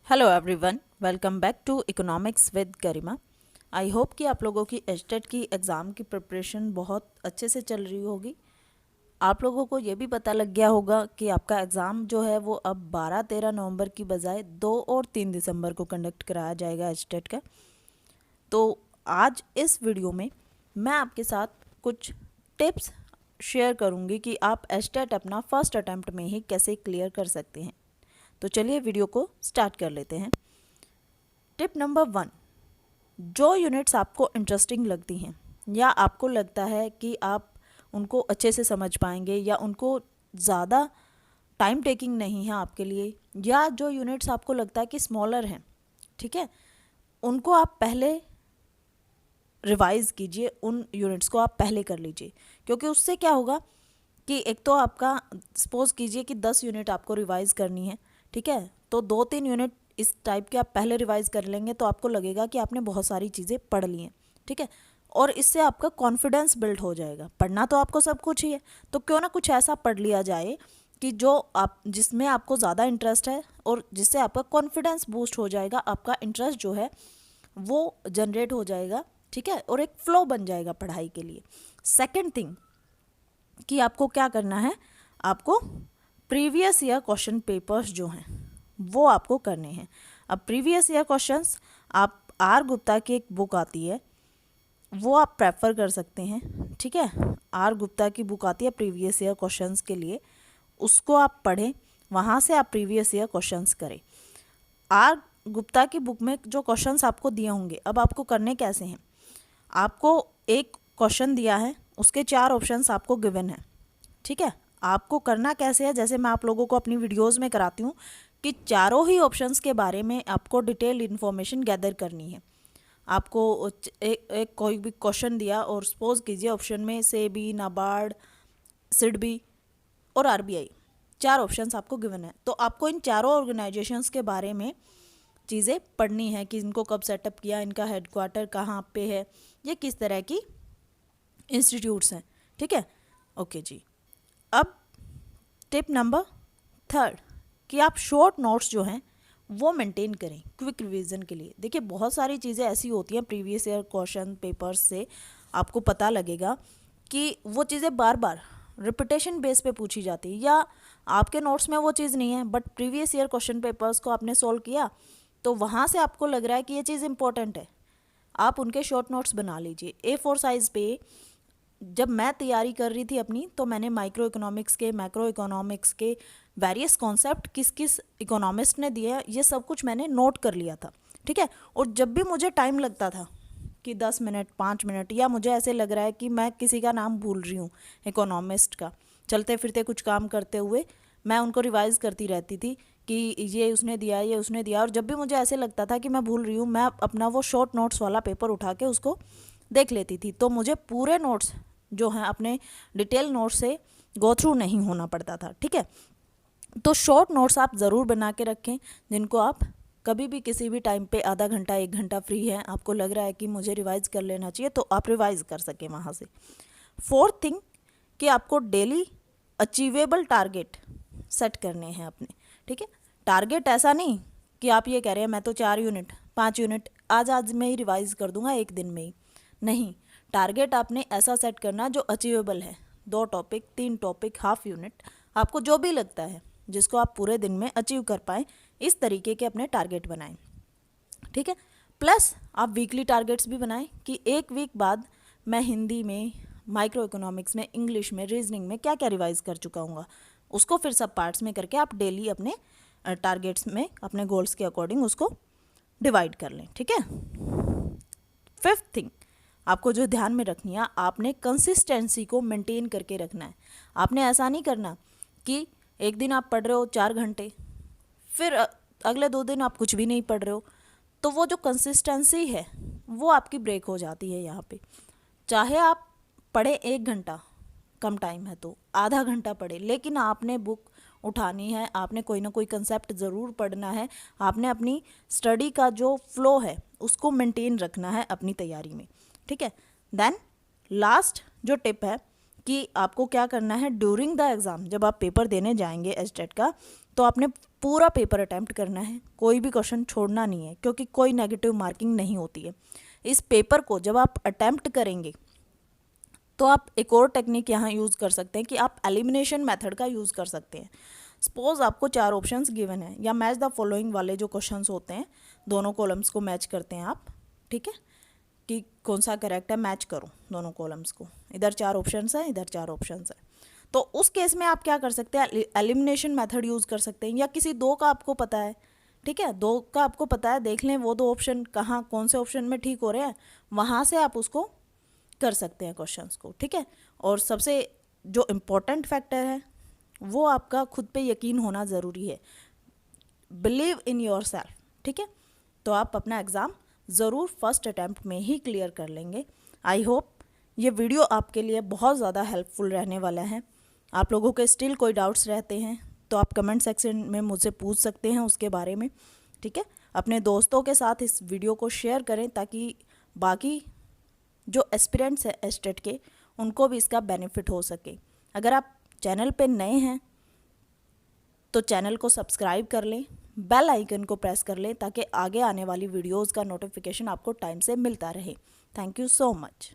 Hello everyone, welcome back to economics with Garima. I hope कि आप लोगों की एचटेट की एग्ज़ाम की प्रिपरेशन बहुत अच्छे से चल रही होगी। आप लोगों को ये भी पता लग गया होगा कि आपका एग्ज़ाम जो है वो अब 12-13 नवंबर की बजाय 2 और 3 दिसंबर को कंडक्ट कराया जाएगा एचटेट का। तो आज इस वीडियो में मैं आपके साथ कुछ टिप्स शेयर करूँगी कि आप एचटेट अपना फर्स्ट अटैम्प्ट में ही कैसे क्लियर कर सकते हैं। तो चलिए वीडियो को स्टार्ट कर लेते हैं। टिप नंबर 1, जो यूनिट्स आपको इंटरेस्टिंग लगती हैं या आपको लगता है कि आप उनको अच्छे से समझ पाएंगे या उनको ज़्यादा टाइम टेकिंग नहीं है आपके लिए, या जो यूनिट्स आपको लगता है कि स्मॉलर हैं, ठीक है, उनको आप पहले रिवाइज़ कीजिए। उन यूनिट्स को आप पहले कर लीजिए, क्योंकि उससे क्या होगा कि एक तो आपका सपोज कीजिए कि 10 यूनिट आपको रिवाइज़ करनी है, ठीक है, तो 2-3 यूनिट इस टाइप के आप पहले रिवाइज़ कर लेंगे तो आपको लगेगा कि आपने बहुत सारी चीज़ें पढ़ ली हैं, ठीक है, और इससे आपका कॉन्फिडेंस बिल्ड हो जाएगा। पढ़ना तो आपको सब कुछ ही है, तो क्यों ना कुछ ऐसा पढ़ लिया जाए कि जो आप जिसमें आपको ज़्यादा इंटरेस्ट है और जिससे आपका कॉन्फिडेंस बूस्ट हो जाएगा, आपका इंटरेस्ट जो है वो जनरेट हो जाएगा, ठीक है, और एक फ्लो बन जाएगा पढ़ाई के लिए। सेकेंड थिंग कि आपको क्या करना है, आपको प्रीवियस ईयर क्वेश्चन पेपर्स जो हैं वो आपको करने हैं। अब प्रीवियस ईयर क्वेश्चंस आप आर गुप्ता की एक बुक आती है वो आप प्रेफर कर सकते हैं, ठीक है, आर गुप्ता की बुक आती है प्रीवियस ईयर क्वेश्चंस के लिए, उसको आप पढ़ें, वहाँ से आप प्रीवियस ईयर क्वेश्चंस करें। आर गुप्ता की बुक में जो क्वेश्चंस आपको दिए होंगे, अब आपको करने कैसे हैं, आपको एक क्वेश्चन दिया है, उसके 4 ऑप्शंस आपको गिवन है, ठीक है, आपको करना कैसे है, जैसे मैं आप लोगों को अपनी वीडियोस में कराती हूँ कि चारों ही ऑप्शंस के बारे में आपको डिटेल इन्फॉर्मेशन गैदर करनी है। आपको एक कोई भी क्वेश्चन दिया और सपोज कीजिए ऑप्शन में सेबी, नाबार्ड, सिडबी और आरबीआई 4 ऑप्शंस आपको गिवन है, तो आपको इन चारों ऑर्गेनाइजेशंस के बारे में चीज़ें पढ़नी है कि इनको कब सेटअप किया, इनका हेडक्वार्टर कहाँ पे है, ये किस तरह की इंस्टीट्यूट्स हैं, ठीक है, ओके जी। अब टिप नंबर 3 कि आप शॉर्ट नोट्स जो हैं वो मेंटेन करें क्विक रिवीजन के लिए। देखिए बहुत सारी चीज़ें ऐसी होती हैं प्रीवियस ईयर क्वेश्चन पेपर्स से आपको पता लगेगा कि वो चीज़ें बार बार रिपीटेशन बेस पे पूछी जाती है, या आपके नोट्स में वो चीज़ नहीं है but previous year question papers को आपने सॉल्व किया तो वहाँ से आपको लग रहा है कि ये चीज़ इंपॉर्टेंट है, आप उनके शॉर्ट नोट्स बना लीजिए A4 साइज़ पे। जब मैं तैयारी कर रही थी अपनी तो मैंने माइक्रो इकोनॉमिक्स के, मैक्रो इकोनॉमिक्स के वेरियस कॉन्सेप्ट किस किस इकोनॉमिस्ट ने दिए हैं ये सब कुछ मैंने नोट कर लिया था, ठीक है, और जब भी मुझे टाइम लगता था कि 10 मिनट 5 मिनट, या मुझे ऐसे लग रहा है कि मैं किसी का नाम भूल रही हूँ इकोनॉमिस्ट का, चलते फिरते कुछ काम करते हुए मैं उनको रिवाइज़ करती रहती थी कि ये उसने दिया, ये उसने दिया, और जब भी मुझे ऐसे लगता था कि मैं भूल रही हूँ मैं अपना वो शॉर्ट नोट्स वाला पेपर उठा के उसको देख लेती थी, तो मुझे पूरे नोट्स जो हैं अपने डिटेल नोट्स से गो थ्रू नहीं होना पड़ता था, ठीक है। तो शॉर्ट नोट्स आप ज़रूर बना के रखें जिनको आप कभी भी किसी भी टाइम पे आधा घंटा 1 घंटा फ्री है, आपको लग रहा है कि मुझे रिवाइज़ कर लेना चाहिए तो आप रिवाइज़ कर सकें वहाँ से। फोर्थ थिंग कि आपको डेली अचीवेबल टारगेट सेट करने हैं अपने, ठीक है, टारगेट ऐसा नहीं कि आप ये कह रहे हैं मैं तो 4 यूनिट 5 यूनिट आज में ही रिवाइज़ कर दूंगा एक दिन में ही, नहीं, टारगेट आपने ऐसा सेट करना जो अचीवेबल है, 2 टॉपिक 3 टॉपिक हाफ यूनिट, आपको जो भी लगता है जिसको आप पूरे दिन में अचीव कर पाएँ, इस तरीके के अपने टारगेट बनाएं, ठीक है। प्लस आप वीकली टारगेट्स भी बनाएं कि एक वीक बाद मैं हिंदी में, माइक्रो इकोनॉमिक्स में, इंग्लिश में, रीजनिंग में क्या क्या रिवाइज कर चुका हूँ, उसको फिर सब पार्ट्स में करके आप डेली अपने टारगेट्स में अपने गोल्स के अकॉर्डिंग उसको डिवाइड कर लें, ठीक है। फिफ्थ थिंग आपको जो ध्यान में रखनी है, आपने कंसिस्टेंसी को मेंटेन करके रखना है। आपने ऐसा नहीं करना कि एक दिन आप पढ़ रहे हो 4 घंटे, फिर अगले 2 दिन आप कुछ भी नहीं पढ़ रहे हो, तो वो जो कंसिस्टेंसी है वो आपकी ब्रेक हो जाती है यहाँ पे। चाहे आप पढ़े 1 घंटा, कम टाइम है तो आधा घंटा पढ़े, लेकिन आपने बुक उठानी है, आपने कोई ना कोई कंसेप्ट ज़रूर पढ़ना है, आपने अपनी स्टडी का जो फ्लो है उसको मेंटेन रखना है अपनी तैयारी में, ठीक है। देन लास्ट जो टिप है कि आपको क्या करना है ड्यूरिंग द एग्ज़ाम, जब आप पेपर देने जाएंगे एचटेट का, तो आपने पूरा पेपर अटैम्प्ट करना है, कोई भी क्वेश्चन छोड़ना नहीं है, क्योंकि कोई नेगेटिव मार्किंग नहीं होती है। इस पेपर को जब आप अटैम्प्ट करेंगे तो आप एक और टेक्निक यहाँ यूज़ कर सकते हैं कि आप एलिमिनेशन मेथड का यूज़ कर सकते हैं। सपोज आपको 4 ऑप्शंस गिवन है, या मैच द फॉलोइंग वाले जो क्वेश्चंस होते हैं, दोनों कॉलम्स को मैच करते हैं आप, ठीक है, कि कौन सा करेक्ट है, मैच करो दोनों कॉलम्स को। इधर 4 ऑप्शंस हैं, इधर 4 ऑप्शंस हैं। तो उस केस में आप क्या कर सकते हैं, एलिमिनेशन मेथड यूज़ कर सकते हैं, या किसी 2 का आपको पता है, ठीक है, 2 का आपको पता है, देख लें वो 2 ऑप्शन कहाँ कौन से ऑप्शन में ठीक हो रहे हैं, वहाँ से आप उसको कर सकते हैं क्वेश्चंस को, ठीक है। और सबसे जो इम्पोर्टेंट फैक्टर है वो आपका खुद पे यकीन होना ज़रूरी है, बिलीव इन योर सेल्फ, ठीक है। तो आप अपना एग्ज़ाम ज़रूर फर्स्ट अटैम्प्ट में ही क्लियर कर लेंगे। आई होप ये वीडियो आपके लिए बहुत ज़्यादा हेल्पफुल रहने वाला है। आप लोगों के स्टिल कोई डाउट्स रहते हैं तो आप कमेंट सेक्शन में मुझसे पूछ सकते हैं उसके बारे में, ठीक है। अपने दोस्तों के साथ इस वीडियो को शेयर करें ताकि बाकी जो एस्पिरेंट्स हैं एस्टेट के, उनको भी इसका बेनिफिट हो सके। अगर आप चैनल पे नए हैं तो चैनल को सब्सक्राइब कर लें, बेल आइकन को प्रेस कर लें ताकि आगे आने वाली वीडियोस का नोटिफिकेशन आपको टाइम से मिलता रहे। Thank you so much.